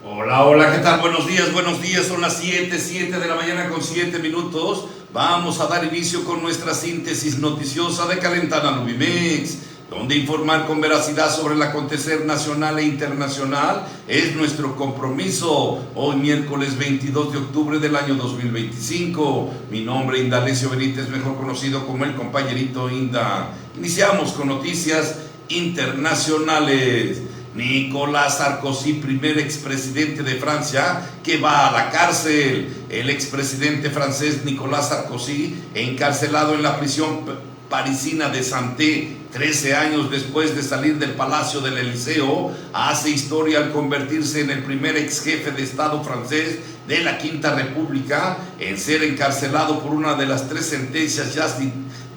Hola, hola, ¿qué tal? Buenos días, son las 7 de la mañana con 7 minutos. Vamos a dar inicio con nuestra síntesis noticiosa de Calentana Nubimex, donde informar con veracidad sobre el acontecer nacional e internacional es nuestro compromiso. Hoy miércoles 22 de octubre del año 2025. Mi nombre es Indalecio Benítez, mejor conocido como el compañerito Inda. Iniciamos con noticias internacionales. Nicolas Sarkozy, primer expresidente de Francia, que va a la cárcel. El expresidente francés Nicolas Sarkozy, encarcelado en la prisión parisina de Santé 13 años después de salir del Palacio del Eliseo, hace historia al convertirse en el primer ex jefe de Estado francés de la Quinta República en ser encarcelado por una de las 3 sentencias ya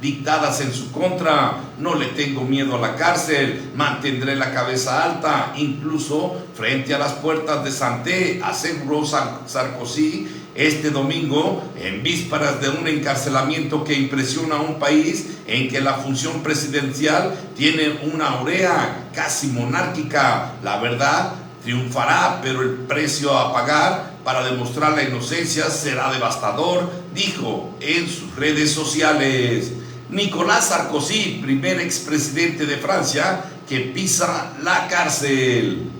dictadas en su contra. No le tengo miedo a la cárcel, mantendré la cabeza alta, incluso frente a las puertas de Santé, aseguró Sarkozy este domingo, en vísperas de un encarcelamiento que impresiona a un país en que la función presidencial tiene una aurea casi monárquica. La verdad triunfará, pero el precio a pagar para demostrar la inocencia será devastador, dijo en sus redes sociales. Nicolas Sarkozy, primer expresidente de Francia, que pisa la cárcel.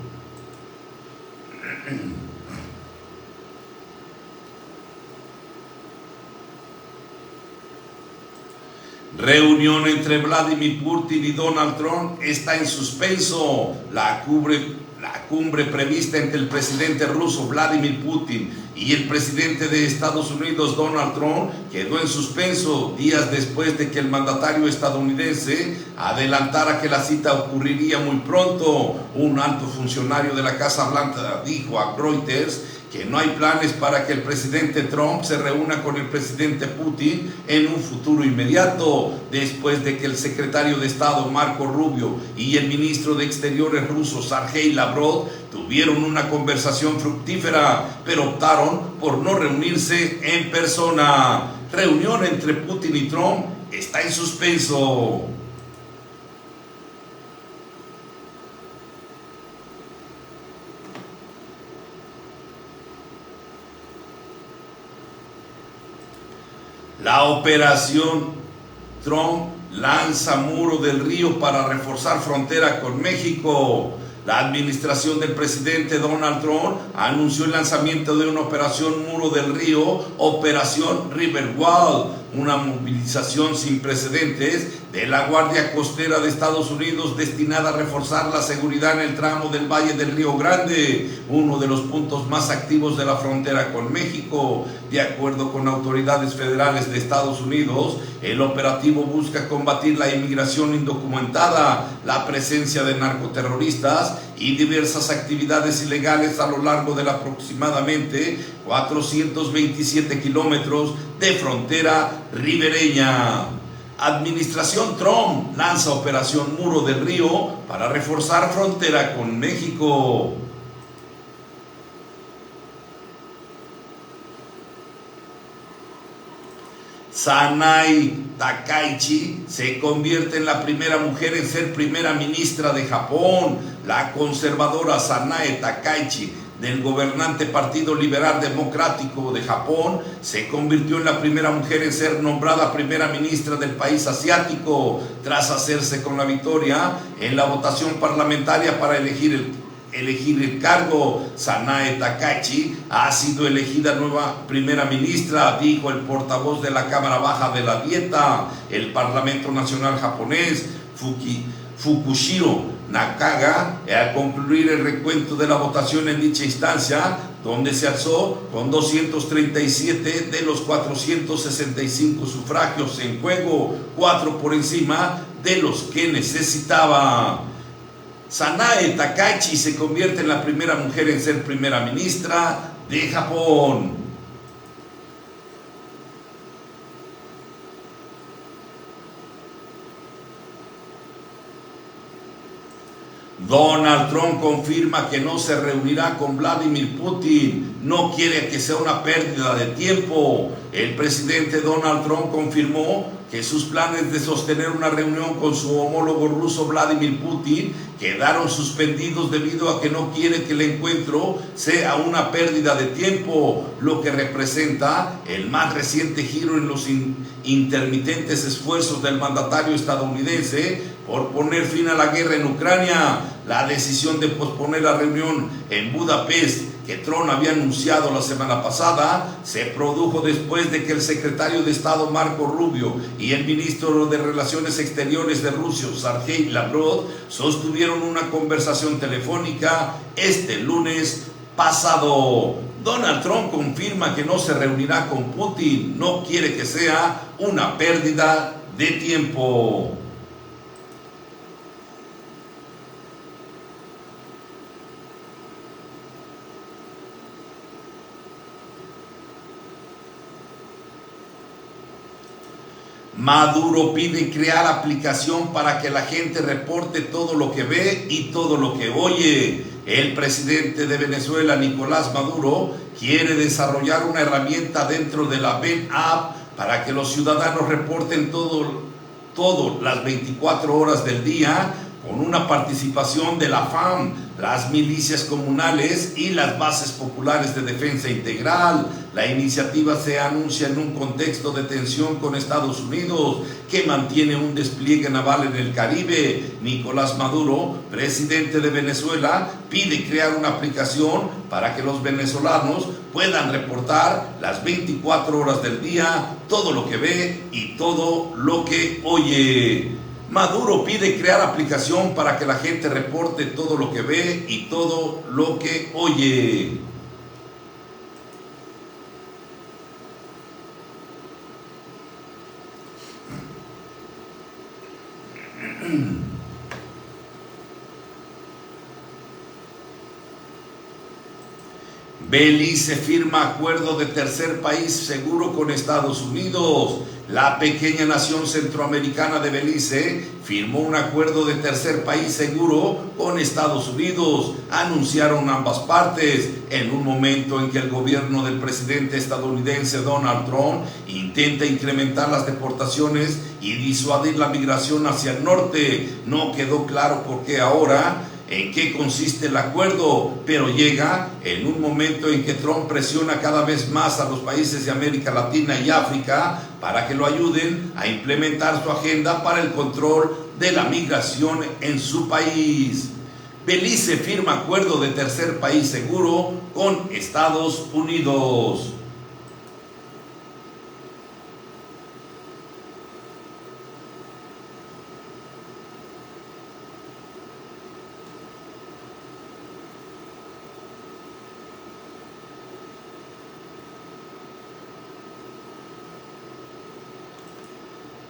Reunión entre Vladimir Putin y Donald Trump está en suspenso. La cumbre prevista entre el presidente ruso Vladimir Putin y el presidente de Estados Unidos Donald Trump quedó en suspenso días después de que el mandatario estadounidense adelantara que la cita ocurriría muy pronto. Un alto funcionario de la Casa Blanca dijo a Reuters que no hay planes para que el presidente Trump se reúna con el presidente Putin en un futuro inmediato, después de que el secretario de Estado Marco Rubio y el ministro de Exteriores ruso Sergei Lavrov tuvieron una conversación fructífera, pero optaron por no reunirse en persona. Reunión entre Putin y Trump está en suspenso. La operación Trump lanza muro del río para reforzar frontera con México. La administración del presidente Donald Trump anunció el lanzamiento de una operación Muro del Río, Operación Riverwall, una movilización sin precedentes de la Guardia Costera de Estados Unidos destinada a reforzar la seguridad en el tramo del Valle del Río Grande, uno de los puntos más activos de la frontera con México. De acuerdo con autoridades federales de Estados Unidos, el operativo busca combatir la inmigración indocumentada, la presencia de narcoterroristas y diversas actividades ilegales a lo largo de la aproximadamente 427 kilómetros de frontera ribereña. Administración Trump lanza operación Muro del Río para reforzar frontera con México. Sanae Takaichi se convierte en la primera mujer en ser primera ministra de Japón. La conservadora Sanae Takaichi, del gobernante Partido Liberal Democrático de Japón, se convirtió en la primera mujer en ser nombrada primera ministra del país asiático, tras hacerse con la victoria en la votación parlamentaria para elegir el cargo. Sanae Takaichi ha sido elegida nueva primera ministra, dijo el portavoz de la Cámara Baja de la Dieta. El Parlamento Nacional japonés, Fukushiro Nakaga, al concluir el recuento de la votación en dicha instancia, donde se alzó con 237 de los 465 sufragios en juego, 4 por encima de los que necesitaba. Sanae Takaichi se convierte en la primera mujer en ser primera ministra de Japón. Donald Trump confirma que no se reunirá con Vladimir Putin, no quiere que sea una pérdida de tiempo. El presidente Donald Trump confirmó que sus planes de sostener una reunión con su homólogo ruso Vladimir Putin quedaron suspendidos debido a que no quiere que el encuentro sea una pérdida de tiempo, lo que representa el más reciente giro en los intermitentes esfuerzos del mandatario estadounidense por poner fin a la guerra en Ucrania. La decisión de posponer la reunión en Budapest que Trump había anunciado la semana pasada se produjo después de que el secretario de Estado Marco Rubio y el ministro de Relaciones Exteriores de Rusia, Sergei Lavrov, sostuvieron una conversación telefónica este lunes pasado. Donald Trump confirma que no se reunirá con Putin, no quiere que sea una pérdida de tiempo. Maduro pide crear aplicación para que la gente reporte todo lo que ve y todo lo que oye. El presidente de Venezuela, Nicolás Maduro, quiere desarrollar una herramienta dentro de la VEN App para que los ciudadanos reporten todo las 24 horas del día, con una participación de la FAM, las milicias comunales y las bases populares de defensa integral. La iniciativa se anuncia en un contexto de tensión con Estados Unidos, que mantiene un despliegue naval en el Caribe. Nicolás Maduro, presidente de Venezuela, pide crear una aplicación para que los venezolanos puedan reportar las 24 horas del día, todo lo que ve y todo lo que oye. Maduro pide crear aplicación para que la gente reporte todo lo que ve y todo lo que oye. Belice firma acuerdo de tercer país seguro con Estados Unidos. La pequeña nación centroamericana de Belice firmó un acuerdo de tercer país seguro con Estados Unidos, anunciaron ambas partes, en un momento en que el gobierno del presidente estadounidense Donald Trump intenta incrementar las deportaciones y disuadir la migración hacia el norte. No quedó claro por qué ahora, en qué consiste el acuerdo, pero llega en un momento en que Trump presiona cada vez más a los países de América Latina y África para que lo ayuden a implementar su agenda para el control de la migración en su país. Belice firma acuerdo de tercer país seguro con Estados Unidos.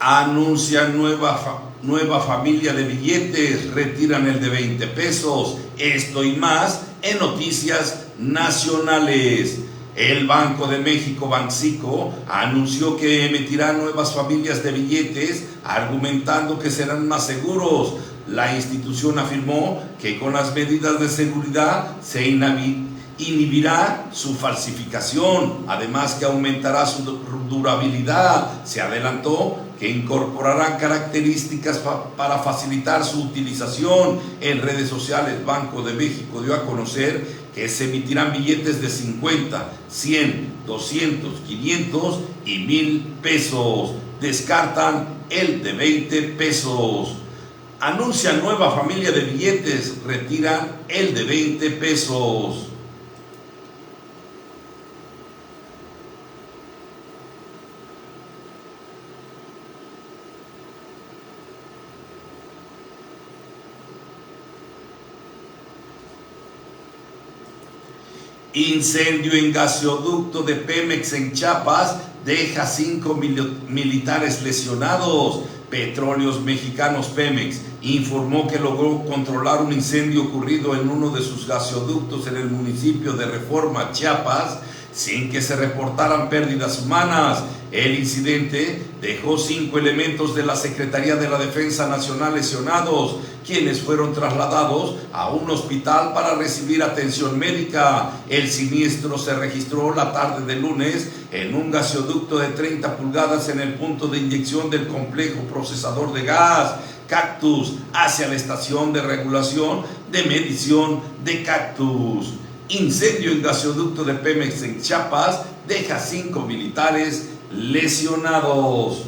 Anuncian nueva familia de billetes, retiran el de 20 pesos. Esto y más en noticias nacionales. El Banco de México, Banxico, anunció que emitirá nuevas familias de billetes, argumentando que serán más seguros. La institución afirmó que con las medidas de seguridad se inhibirá su falsificación, además que aumentará su durabilidad. Se adelantó que incorporarán características para facilitar su utilización. En redes sociales, Banco de México dio a conocer que se emitirán billetes de 50, 100, 200, 500 y 1000 pesos. Descartan el de 20 pesos. Anuncian nueva familia de billetes, retiran el de 20 pesos. Incendio en gasoducto de Pemex en Chiapas deja 5 militares lesionados. Petróleos Mexicanos Pemex informó que logró controlar un incendio ocurrido en uno de sus gasoductos en el municipio de Reforma, Chiapas. sin que se reportaran pérdidas humanas. El incidente dejó 5 elementos de la Secretaría de la Defensa Nacional lesionados, quienes fueron trasladados a un hospital para recibir atención médica. El siniestro se registró la tarde del lunes en un gasoducto de 30 pulgadas en el punto de inyección del complejo procesador de gas Cactus hacia la estación de regulación de medición de Cactus. Incendio en gasoducto de Pemex en Chiapas deja 5 militares lesionados.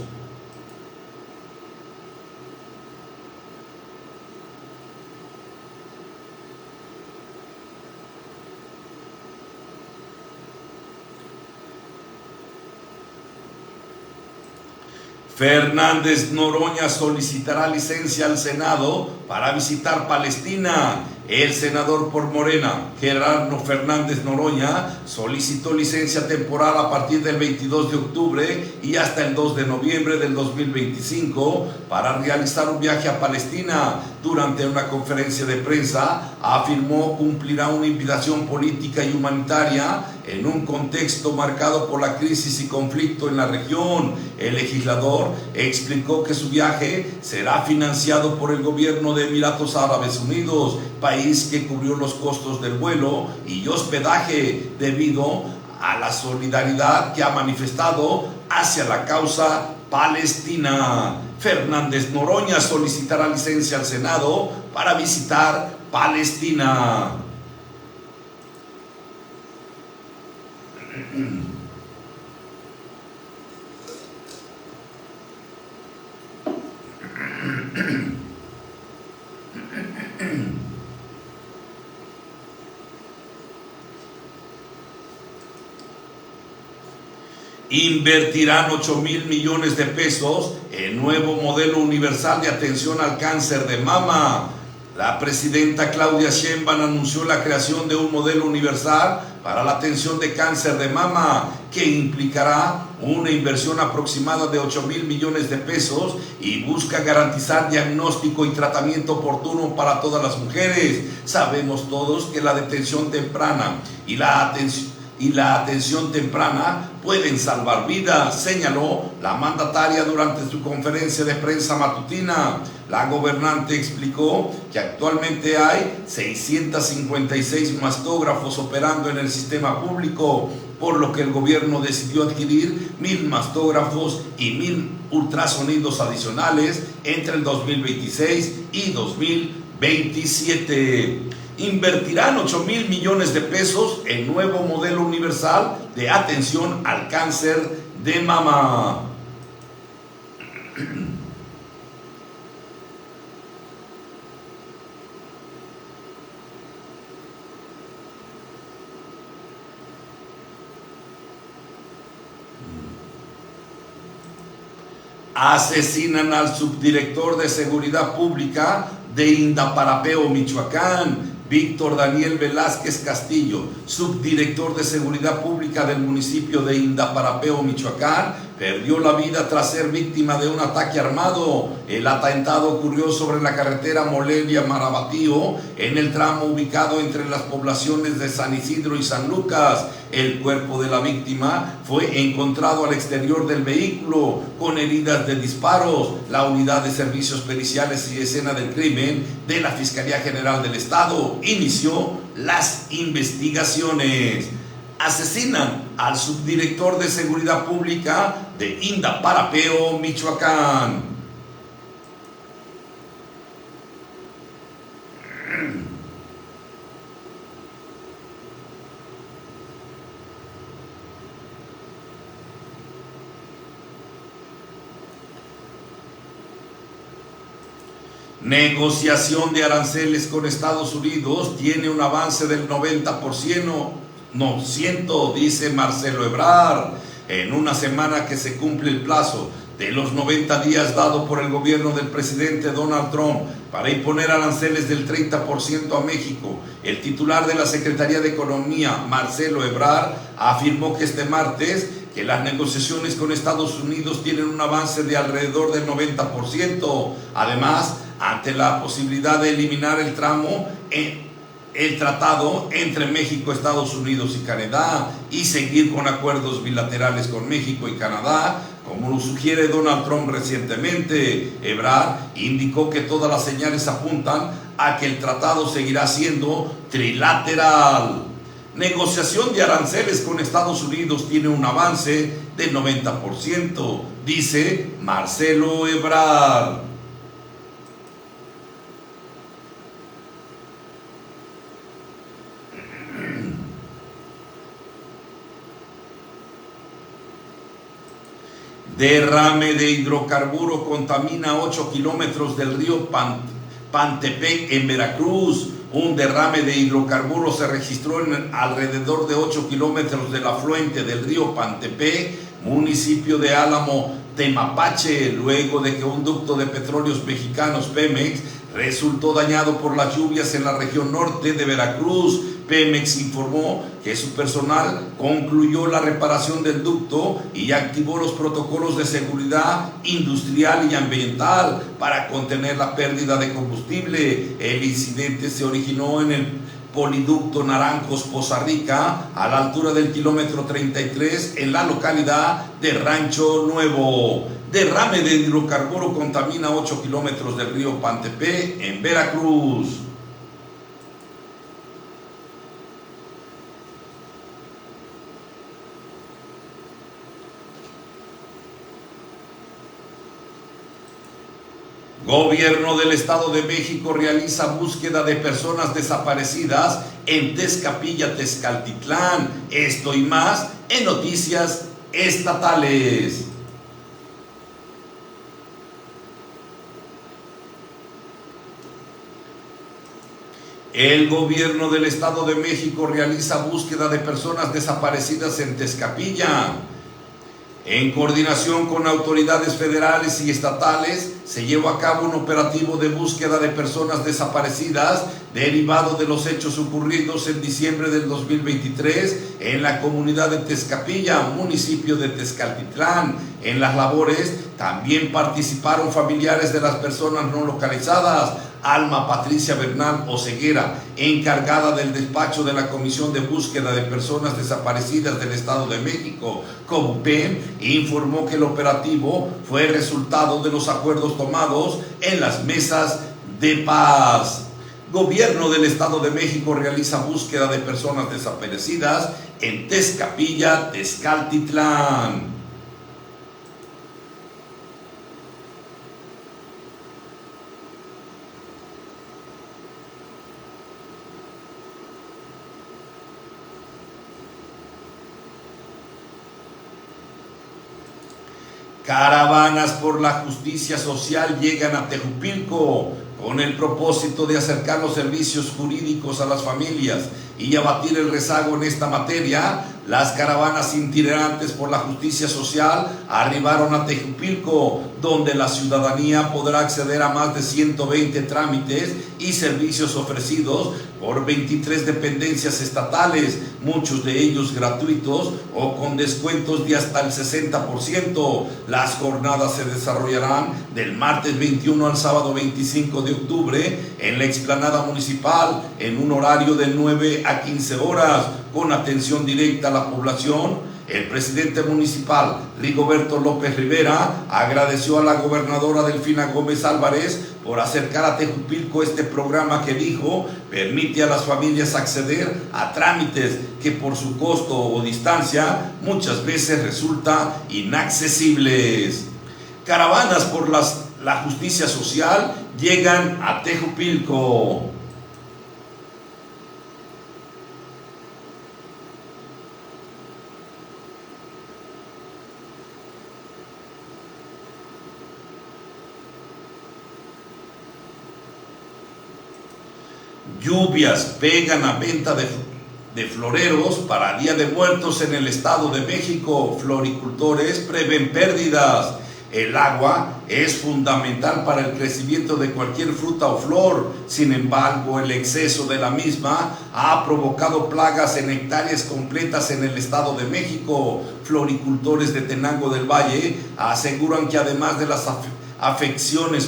Fernández Noroña solicitará licencia al Senado para visitar Palestina. El senador por Morena, Gerardo Fernández Noroña, solicitó licencia temporal a partir del 22 de octubre y hasta el 2 de noviembre del 2025 para realizar un viaje a Palestina. Durante una conferencia de prensa, afirmó cumplirá una invitación política y humanitaria en un contexto marcado por la crisis y conflicto en la región. El legislador explicó que su viaje será financiado por el gobierno de Emiratos Árabes Unidos, país que cubrió los costos del vuelo y hospedaje debido a la solidaridad que ha manifestado hacia la causa palestina. Fernández Noroña solicitará licencia al Senado para visitar Palestina. Invertirán 8,000 millones de pesos en nuevo modelo universal de atención al cáncer de mama. La presidenta Claudia Sheinbaum anunció la creación de un modelo universal para la atención de cáncer de mama que implicará una inversión aproximada de 8,000 millones de pesos y busca garantizar diagnóstico y tratamiento oportuno para todas las mujeres. Sabemos todos que la detención temprana y la atención temprana pueden salvar vidas, señaló la mandataria durante su conferencia de prensa matutina. La gobernante explicó que actualmente hay 656 mastógrafos operando en el sistema público, por lo que el gobierno decidió adquirir 1,000 mastógrafos y 1,000 ultrasonidos adicionales entre el 2026 y 2027. Invertirán 8,000 millones de pesos en nuevo modelo universal de atención al cáncer de mama. Asesinan al subdirector de Seguridad Pública de Indaparapeo, Michoacán. Víctor Daniel Velázquez Castillo, subdirector de Seguridad Pública del municipio de Indaparapeo, Michoacán, perdió la vida tras ser víctima de un ataque armado. El atentado ocurrió sobre la carretera Morelia-Marabatío, en el tramo ubicado entre las poblaciones de San Isidro y San Lucas. El cuerpo de la víctima fue encontrado al exterior del vehículo con heridas de disparos. La unidad de servicios periciales y escena del crimen de la Fiscalía General del Estado inició las investigaciones. Asesinan al subdirector de Seguridad Pública de Indaparapeo, Michoacán. Negociación de aranceles con Estados Unidos tiene un avance del 90%, dice Marcelo Ebrard. En una semana que se cumple el plazo de los 90 días dado por el gobierno del presidente Donald Trump para imponer aranceles del 30% a México, el titular de la Secretaría de Economía, Marcelo Ebrard, afirmó que este martes que las negociaciones con Estados Unidos tienen un avance de alrededor del 90%. Además, ante la posibilidad de eliminar el tramo el tratado entre México, Estados Unidos y Canadá y seguir con acuerdos bilaterales con México y Canadá, como lo sugiere Donald Trump recientemente. Ebrard indicó que todas las señales apuntan a que el tratado seguirá siendo trilateral. Negociación de aranceles con Estados Unidos tiene un avance del 90%, dice Marcelo Ebrard. Derrame de hidrocarburo contamina 8 kilómetros del río Pantepec en Veracruz. Un derrame de hidrocarburos se registró en alrededor de 8 kilómetros del afluente del río Pantepec, municipio de Álamo, Temapache, luego de que un ducto de petróleos mexicanos, Pemex, resultó dañado por las lluvias en la región norte de Veracruz. Pemex informó que su personal concluyó la reparación del ducto y activó los protocolos de seguridad industrial y ambiental para contener la pérdida de combustible. El incidente se originó en el Poliducto Naranjos Poza Rica, a la altura del kilómetro 33, en la localidad de Rancho Nuevo. Derrame de hidrocarburo contamina 8 kilómetros del río Pantepec en Veracruz. Gobierno del Estado de México realiza búsqueda de personas desaparecidas en Tezcapilla, Tezcaltitlán. Esto y más en noticias estatales. El Gobierno del Estado de México realiza búsqueda de personas desaparecidas en Tezcapilla. En coordinación con autoridades federales y estatales, se llevó a cabo un operativo de búsqueda de personas desaparecidas derivado de los hechos ocurridos en diciembre del 2023 en la comunidad de Tezcapilla, municipio de Tezcaltitlán. En las labores también participaron familiares de las personas no localizadas. Alma Patricia Bernal Oseguera, encargada del despacho de la Comisión de Búsqueda de Personas Desaparecidas del Estado de México, COBUPEM, informó que el operativo fue resultado de los acuerdos tomados en las mesas de paz. Gobierno del Estado de México realiza búsqueda de personas desaparecidas en Tezcapilla, Tezcaltitlán. Caravanas por la justicia social llegan a Tejupilco con el propósito de acercar los servicios jurídicos a las familias y abatir el rezago en esta materia. Las caravanas itinerantes por la justicia social arribaron a Tejupilco, donde la ciudadanía podrá acceder a más de 120 trámites y servicios ofrecidos por 23 dependencias estatales, muchos de ellos gratuitos o con descuentos de hasta el 60%. Las jornadas se desarrollarán del martes 21 al sábado 25 de octubre en la explanada municipal en un horario de 9 a 15 horas, con atención directa a la población. El presidente municipal, Rigoberto López Rivera, agradeció a la gobernadora Delfina Gómez Álvarez por acercar a Tejupilco este programa que, dijo, permite a las familias acceder a trámites que por su costo o distancia muchas veces resultan inaccesibles. Caravanas por la justicia social llegan a Tejupilco. Lluvias pegan a venta de floreros para Día de Muertos en el Estado de México. Floricultores prevén pérdidas. El agua es fundamental para el crecimiento de cualquier fruta o flor. Sin embargo, el exceso de la misma ha provocado plagas en hectáreas completas en el Estado de México. Floricultores de Tenango del Valle aseguran que además de las afecciones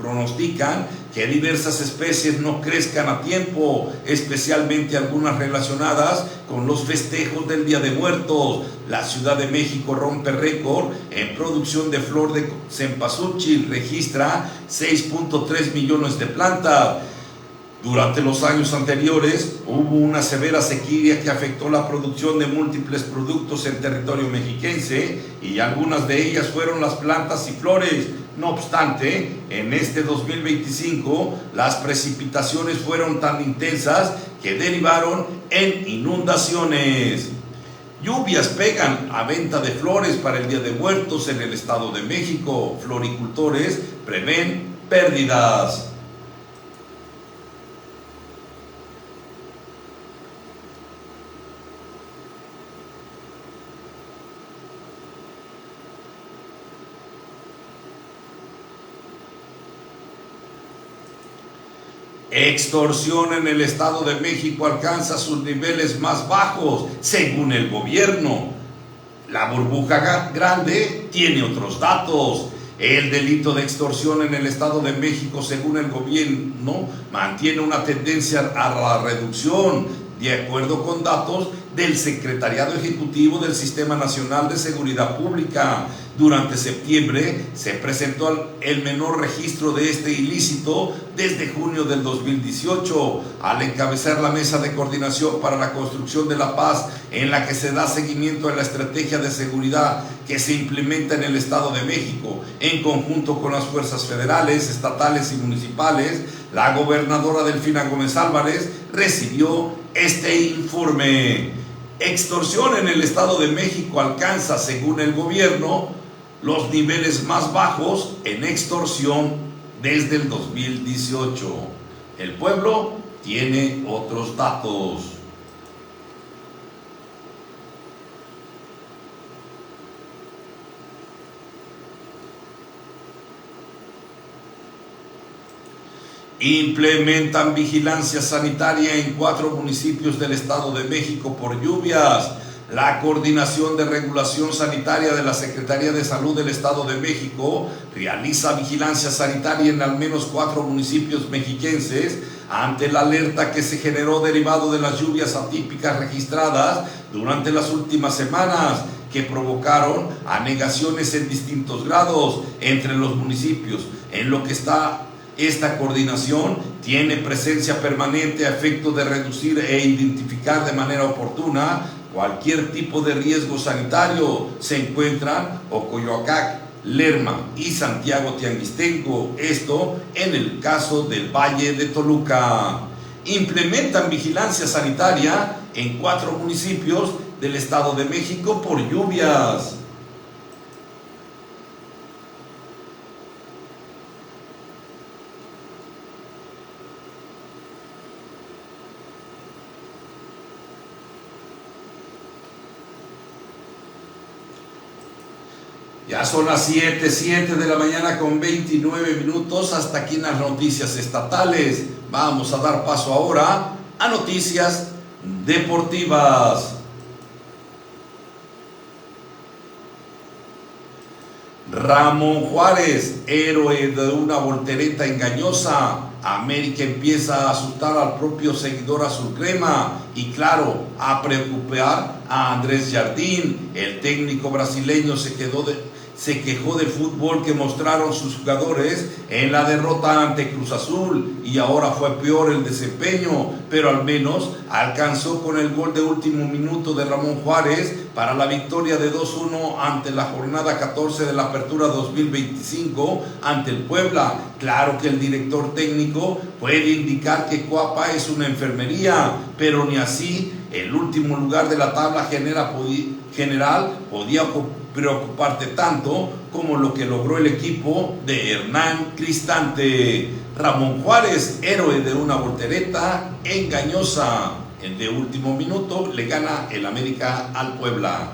pronostican que diversas especies no crezcan a tiempo, especialmente algunas relacionadas con los festejos del Día de Muertos. La Ciudad de México rompe récord en producción de flor de cempasúchil, registra 6.3 millones de plantas. Durante los años anteriores hubo una severa sequía que afectó la producción de múltiples productos en territorio mexiquense y algunas de ellas fueron las plantas y flores. No obstante, en este 2025 las precipitaciones fueron tan intensas que derivaron en inundaciones. Lluvias pegan a venta de flores para el Día de Muertos en el Estado de México. Floricultores prevén pérdidas. Extorsión en el Estado de México alcanza sus niveles más bajos, según el gobierno. La burbuja grande tiene otros datos. El delito de extorsión en el Estado de México, según el gobierno, mantiene una tendencia a la reducción, de acuerdo con datos del Secretariado Ejecutivo del Sistema Nacional de Seguridad Pública. Durante septiembre se presentó el menor registro de este ilícito desde junio del 2018, al encabezar la Mesa de Coordinación para la Construcción de la Paz, en la que se da seguimiento a la estrategia de seguridad que se implementa en el Estado de México, en conjunto con las fuerzas federales, estatales y municipales. La gobernadora Delfina Gómez Álvarez recibió este informe. Extorsión en el Estado de México alcanza, según el gobierno, los niveles más bajos en extorsión desde el 2018. El pueblo tiene otros datos. Implementan vigilancia sanitaria en 4 municipios del Estado de México por lluvias. La Coordinación de Regulación Sanitaria de la Secretaría de Salud del Estado de México realiza vigilancia sanitaria en al menos 4 municipios mexiquenses ante la alerta que se generó derivado de las lluvias atípicas registradas durante las últimas semanas, que provocaron anegaciones en distintos grados entre los municipios. En lo que está esta coordinación tiene presencia permanente a efecto de reducir e identificar de manera oportuna cualquier tipo de riesgo sanitario. Se encuentran Ocoyoacac, Lerma y Santiago Tianguistenco, esto en el caso del Valle de Toluca. Implementan vigilancia sanitaria en 4 municipios del Estado de México por lluvias. Ya son las 7 de la mañana con 29 minutos. Hasta aquí en las noticias estatales. Vamos a dar paso ahora a noticias deportivas. Ramón Juárez, héroe de una voltereta engañosa. América empieza a asustar al propio seguidor azulcrema y, claro, a preocupar a Andrés Jardín. El técnico brasileño se quejó del fútbol que mostraron sus jugadores en la derrota ante Cruz Azul, y ahora fue peor el desempeño, pero al menos alcanzó con el gol de último minuto de Ramón Juárez para la victoria de 2-1 ante la jornada 14 de la Apertura 2025 ante el Puebla. Claro que el director técnico puede indicar que Cuapa es una enfermería, pero ni así el último lugar de la tabla general podía preocuparte tanto como lo que logró el equipo de Hernán Cristante. Ramón Juárez, héroe de una voltereta engañosa. De último minuto le gana el América al Puebla.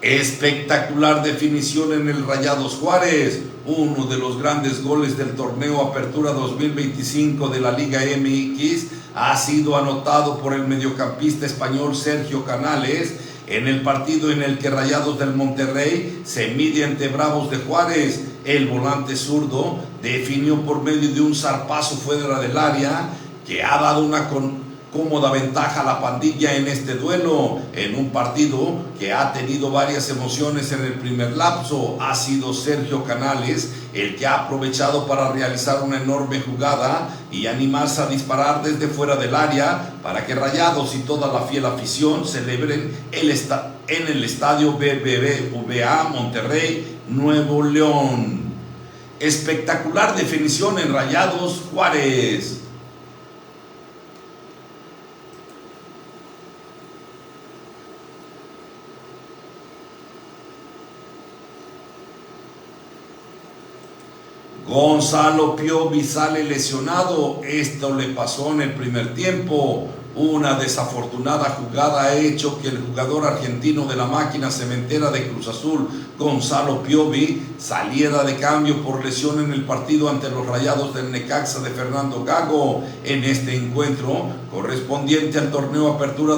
Espectacular definición en el Rayados Juárez, uno de los grandes goles del torneo Apertura 2025 de la Liga MX ha sido anotado por el mediocampista español Sergio Canales en el partido en el que Rayados del Monterrey se mide ante Bravos de Juárez. El volante zurdo definió por medio de un zarpazo fuera del área que ha dado una cómoda ventaja a la pandilla en este duelo, en un partido que ha tenido varias emociones en el primer lapso. Ha sido Sergio Canales el que ha aprovechado para realizar una enorme jugada y animarse a disparar desde fuera del área para que Rayados y toda la fiel afición celebren en el estadio BBVA Monterrey, Nuevo León. Espectacular definición en Rayados Juárez. Gonzalo Piovi sale lesionado. Esto le pasó en el primer tiempo. Una desafortunada jugada ha hecho que el jugador argentino de la máquina cementera de Cruz Azul, Gonzalo Piovi, saliera de cambio por lesión en el partido ante los Rayados del Necaxa de Fernando Gago. En este encuentro correspondiente al torneo Apertura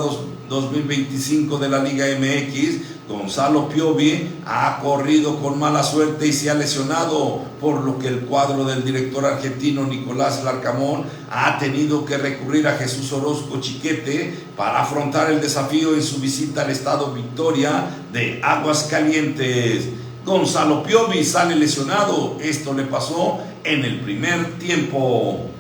2025 de la Liga MX, Gonzalo Piovi ha corrido con mala suerte y se ha lesionado, por lo que el cuadro del director argentino Nicolás Larcamón ha tenido que recurrir a Jesús Orozco Chiquete para afrontar el desafío en su visita al estado Victoria de Aguascalientes. Gonzalo Piovi sale lesionado. Esto le pasó en el primer tiempo.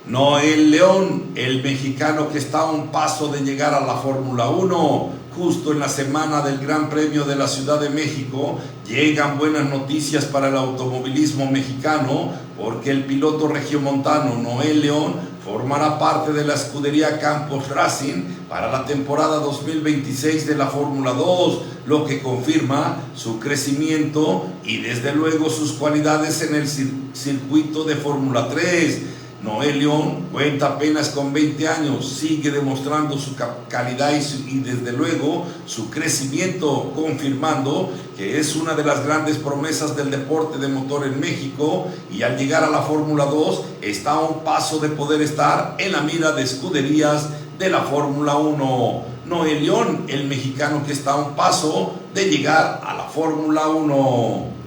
Noel León, el mexicano que está a un paso de llegar a la Fórmula 1, justo en la semana del Gran Premio de la Ciudad de México, llegan buenas noticias para el automovilismo mexicano, porque el piloto regiomontano Noel León formará parte de la escudería Campos Racing para la temporada 2026 de la Fórmula 2, lo que confirma su crecimiento y desde luego sus cualidades en el circuito de Fórmula 3. Noel León cuenta apenas con 20 años, sigue demostrando su calidad y desde luego su crecimiento, confirmando que es una de las grandes promesas del deporte de motor en México, y al llegar a la Fórmula 2 está a un paso de poder estar en la mira de escuderías de la Fórmula 1. Noel León, el mexicano que está a un paso de llegar a la Fórmula 1.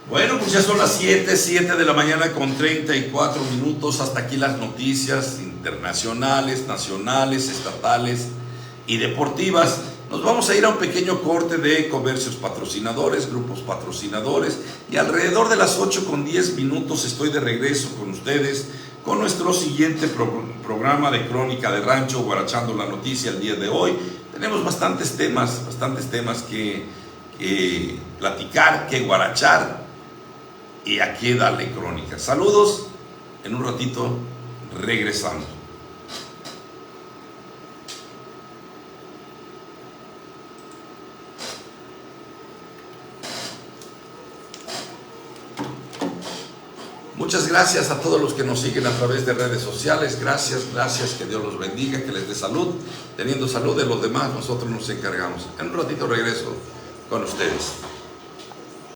Bueno, pues ya son las 7 de la mañana con 34 minutos. Hasta aquí las noticias internacionales, nacionales, estatales y deportivas. Nos vamos a ir a un pequeño corte de comercios patrocinadores, grupos patrocinadores, y alrededor de las 8:10 estoy de regreso con ustedes con nuestro siguiente programa de Crónica de Rancho, Guarachando la Noticia. El día de hoy tenemos bastantes temas que platicar, que guarachar, y aquí darle crónica. Saludos, en un ratito regresamos. Muchas gracias a todos los que nos siguen a través de redes sociales. Gracias, que Dios los bendiga, que les dé salud. Teniendo salud de los demás, nosotros nos encargamos. En un ratito regreso con ustedes.